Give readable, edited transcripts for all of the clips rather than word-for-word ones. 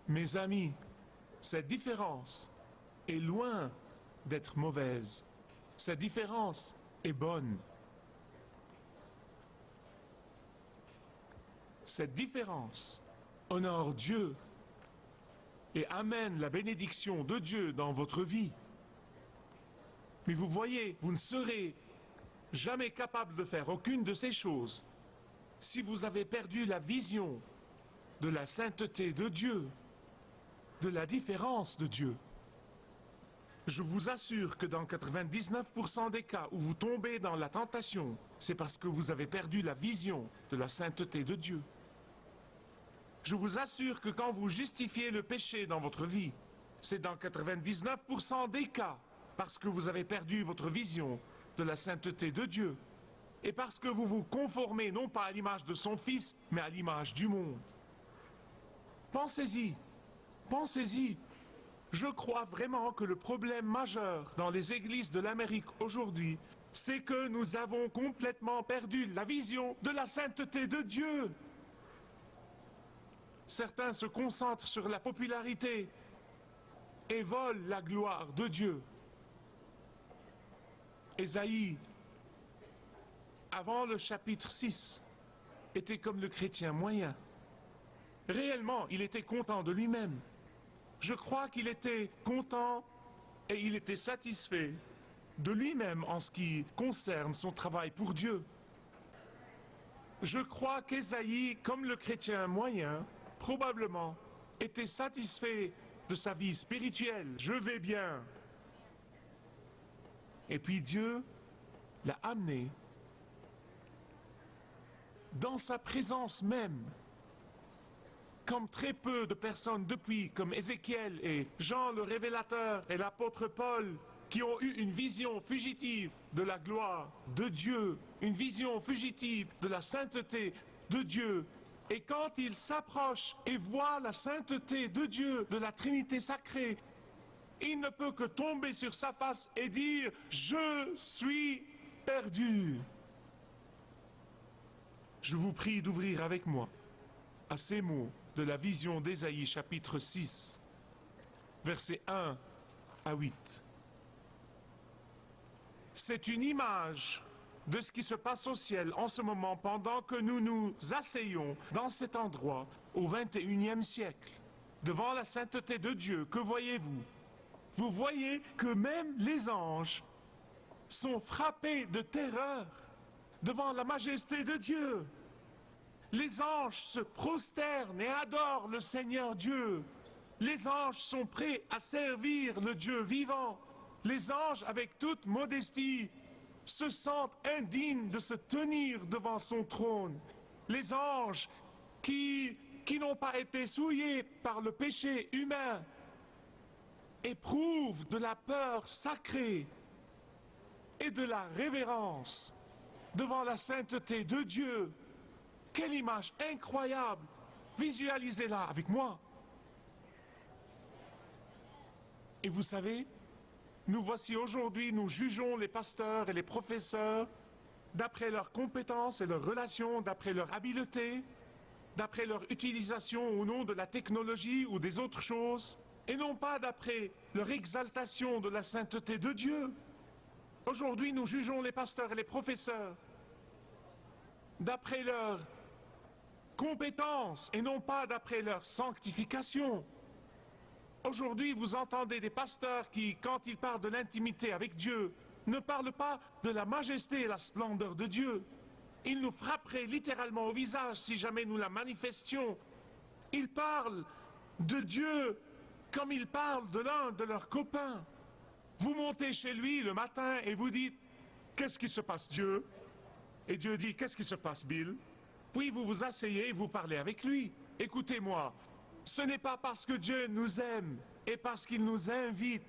Mes amis, cette différence est loin d'être mauvaise. Cette différence est bonne. Cette différence honore Dieu et amène la bénédiction de Dieu dans votre vie. Mais vous voyez, vous ne serez jamais capable de faire aucune de ces choses si vous avez perdu la vision de la sainteté de Dieu, de la différence de Dieu. Je vous assure que dans 99% des cas où vous tombez dans la tentation, c'est parce que vous avez perdu la vision de la sainteté de Dieu. Je vous assure que quand vous justifiez le péché dans votre vie, c'est dans 99% des cas parce que vous avez perdu votre vision de la sainteté de Dieu et parce que vous vous conformez non pas à l'image de son Fils, mais à l'image du monde. Pensez-y, pensez-y. Je crois vraiment que le problème majeur dans les églises de l'Amérique aujourd'hui, c'est que nous avons complètement perdu la vision de la sainteté de Dieu. Certains se concentrent sur la popularité et volent la gloire de Dieu. Ésaïe, avant le chapitre 6, était comme le chrétien moyen. Réellement, il était content de lui-même. Je crois qu'il était content et il était satisfait de lui-même en ce qui concerne son travail pour Dieu. Je crois qu'Ésaïe, comme le chrétien moyen, probablement était satisfait de sa vie spirituelle. Je vais bien. Et puis Dieu l'a amené dans sa présence même, comme très peu de personnes depuis, comme Ézéchiel et Jean le révélateur et l'apôtre Paul, qui ont eu une vision fugitive de la gloire de Dieu, une vision fugitive de la sainteté de Dieu. Et quand ils s'approchent et voient la sainteté de Dieu, de la Trinité sacrée, il ne peut que tomber sur sa face et dire « Je suis perdu ». Je vous prie d'ouvrir avec moi à ces mots de la vision d'Ésaïe chapitre 6, versets 1 à 8. C'est une image de ce qui se passe au ciel en ce moment pendant que nous nous asseyons dans cet endroit au XXIe siècle, devant la sainteté de Dieu. Que voyez-vous? Vous voyez que même les anges sont frappés de terreur devant la majesté de Dieu. Les anges se prosternent et adorent le Seigneur Dieu. Les anges sont prêts à servir le Dieu vivant. Les anges, avec toute modestie, se sentent indignes de se tenir devant son trône. Les anges qui n'ont pas été souillés par le péché humain éprouvent de la peur sacrée et de la révérence devant la sainteté de Dieu. Quelle image incroyable! Visualisez-la avec moi. Et vous savez, nous voici aujourd'hui, nous jugeons les pasteurs et les professeurs d'après leurs compétences et leurs relations, d'après leur habileté, d'après leur utilisation au nom de la technologie ou des autres choses, et non pas d'après leur exaltation de la sainteté de Dieu. Aujourd'hui, nous jugeons les pasteurs et les professeurs d'après leur compétences et non pas d'après leur sanctification. Aujourd'hui, vous entendez des pasteurs qui, quand ils parlent de l'intimité avec Dieu, ne parlent pas de la majesté et la splendeur de Dieu. Ils nous frapperaient littéralement au visage si jamais nous la manifestions. Ils parlent de Dieu comme ils parlent de l'un de leurs copains. Vous montez chez lui le matin et vous dites « Qu'est-ce qui se passe, Dieu ?» Et Dieu dit « Qu'est-ce qui se passe, Bill ?» Puis vous vous asseyez et vous parlez avec lui. Écoutez-moi, ce n'est pas parce que Dieu nous aime, et parce qu'il nous invite,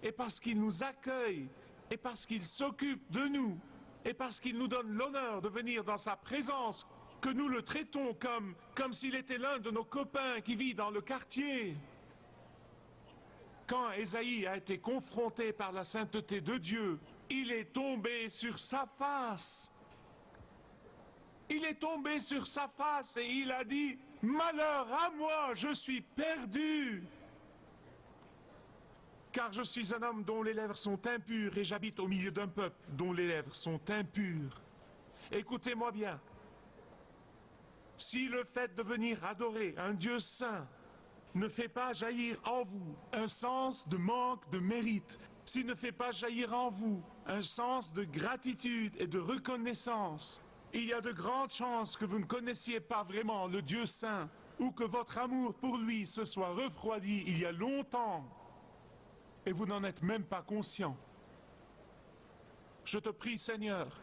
et parce qu'il nous accueille, et parce qu'il s'occupe de nous, et parce qu'il nous donne l'honneur de venir dans sa présence, que nous le traitons comme s'il était l'un de nos copains qui vit dans le quartier. Quand Ésaïe a été confronté par la sainteté de Dieu, il est tombé sur sa face. Il est tombé sur sa face et il a dit Malheur à moi, je suis perdu. Car je suis un homme dont les lèvres sont impures et j'habite au milieu d'un peuple dont les lèvres sont impures. Écoutez-moi bien. Si le fait de venir adorer un Dieu saint ne fait pas jaillir en vous un sens de manque de mérite, s'il ne fait pas jaillir en vous un sens de gratitude et de reconnaissance, il y a de grandes chances que vous ne connaissiez pas vraiment le Dieu saint ou que votre amour pour lui se soit refroidi il y a longtemps et vous n'en êtes même pas conscient. Je te prie, Seigneur,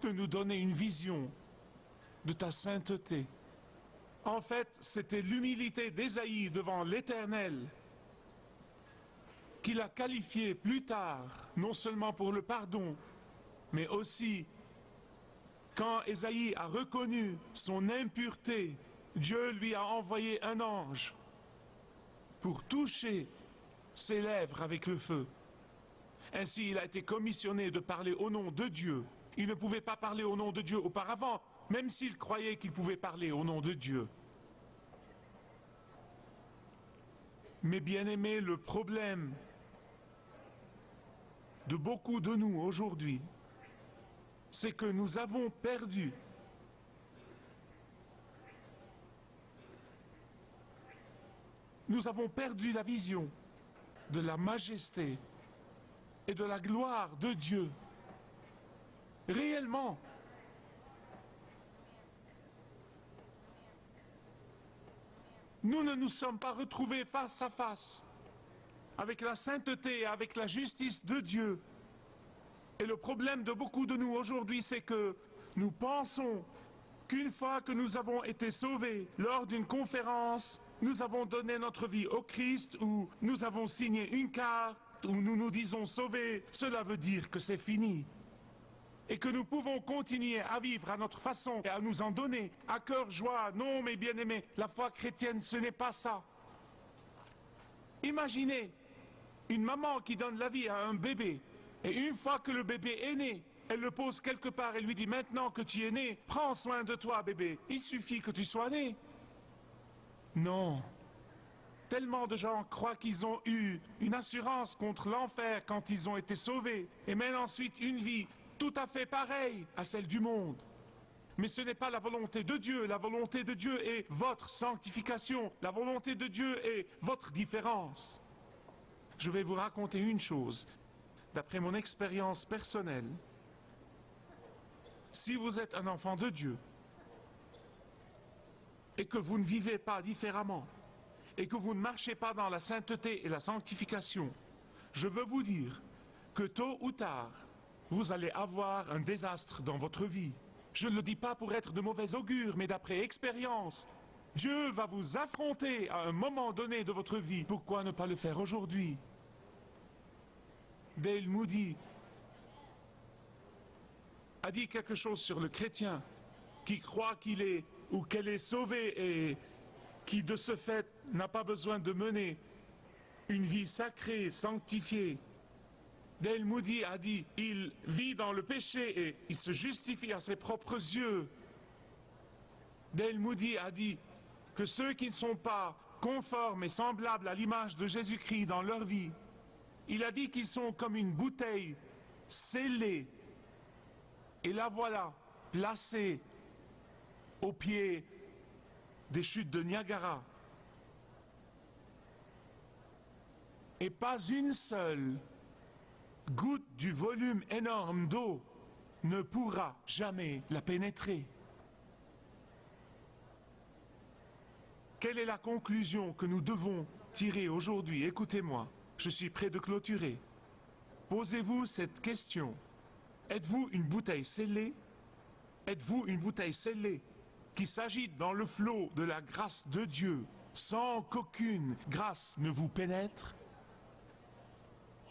de nous donner une vision de ta sainteté. En fait, c'était l'humilité d'Ésaïe devant l'Éternel qu'il a qualifié plus tard, non seulement pour le pardon, mais aussi quand Ésaïe a reconnu son impureté, Dieu lui a envoyé un ange pour toucher ses lèvres avec le feu. Ainsi, il a été commissionné de parler au nom de Dieu. Il ne pouvait pas parler au nom de Dieu auparavant, même s'il croyait qu'il pouvait parler au nom de Dieu. Mais bien aimé, le problème de beaucoup de nous aujourd'hui, c'est que nous avons perdu la vision de la majesté et de la gloire de Dieu. Réellement. Nous ne nous sommes pas retrouvés face à face avec la sainteté et avec la justice de Dieu. Et le problème de beaucoup de nous aujourd'hui, c'est que nous pensons qu'une fois que nous avons été sauvés lors d'une conférence, nous avons donné notre vie au Christ ou nous avons signé une carte où nous nous disons sauvés, cela veut dire que c'est fini. Et que nous pouvons continuer à vivre à notre façon et à nous en donner à cœur joie. Non, mes bien-aimés, la foi chrétienne, ce n'est pas ça. Imaginez une maman qui donne la vie à un bébé, et une fois que le bébé est né, elle le pose quelque part et lui dit « Maintenant que tu es né, prends soin de toi, bébé. Il suffit que tu sois né. » Non. Tellement de gens croient qu'ils ont eu une assurance contre l'enfer quand ils ont été sauvés, et mènent ensuite une vie tout à fait pareille à celle du monde. Mais ce n'est pas la volonté de Dieu. La volonté de Dieu est votre sanctification. La volonté de Dieu est votre différence. Je vais vous raconter une chose. D'après mon expérience personnelle, si vous êtes un enfant de Dieu et que vous ne vivez pas différemment et que vous ne marchez pas dans la sainteté et la sanctification, je veux vous dire que tôt ou tard, vous allez avoir un désastre dans votre vie. Je ne le dis pas pour être de mauvais augure, mais d'après expérience, Dieu va vous affronter à un moment donné de votre vie. Pourquoi ne pas le faire aujourd'hui? Dale Moody a dit quelque chose sur le chrétien qui croit qu'il est ou qu'elle est sauvée et qui de ce fait n'a pas besoin de mener une vie sacrée, sanctifiée. Dale Moody a dit, il vit dans le péché et il se justifie à ses propres yeux. Dale Moody a dit que ceux qui ne sont pas conformes et semblables à l'image de Jésus-Christ dans leur vie, il a dit qu'ils sont comme une bouteille scellée. Et la voilà, placée au pied des chutes de Niagara. Et pas une seule goutte du volume énorme d'eau ne pourra jamais la pénétrer. Quelle est la conclusion que nous devons tirer aujourd'hui? Écoutez-moi, je suis prêt de clôturer. Posez-vous cette question. Êtes-vous une bouteille scellée? Êtes-vous une bouteille scellée qui s'agite dans le flot de la grâce de Dieu sans qu'aucune grâce ne vous pénètre?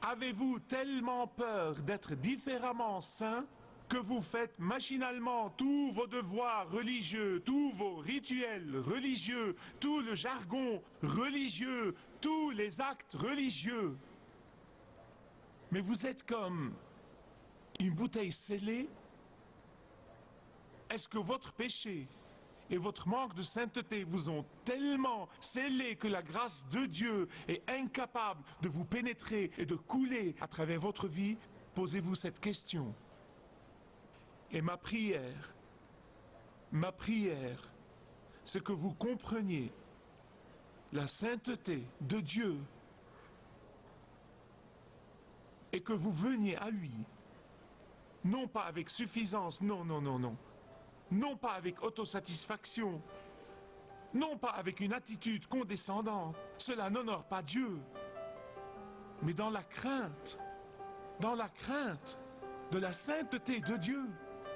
Avez-vous tellement peur d'être différemment saint que vous faites machinalement tous vos devoirs religieux, tous vos rituels religieux, tout le jargon religieux, tous les actes religieux? Mais vous êtes comme une bouteille scellée? Est-ce que votre péché, et votre manque de sainteté vous ont tellement scellé que la grâce de Dieu est incapable de vous pénétrer et de couler à travers votre vie, posez-vous cette question. Et ma prière, c'est que vous compreniez la sainteté de Dieu et que vous veniez à lui, non pas avec suffisance, non, non pas avec autosatisfaction, non pas avec une attitude condescendante, cela n'honore pas Dieu, mais dans la crainte de la sainteté de Dieu,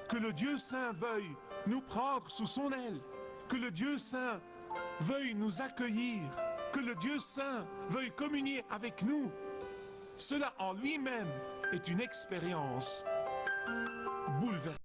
que le Dieu saint veuille nous prendre sous son aile, que le Dieu saint veuille nous accueillir, que le Dieu saint veuille communier avec nous. Cela en lui-même est une expérience bouleversante.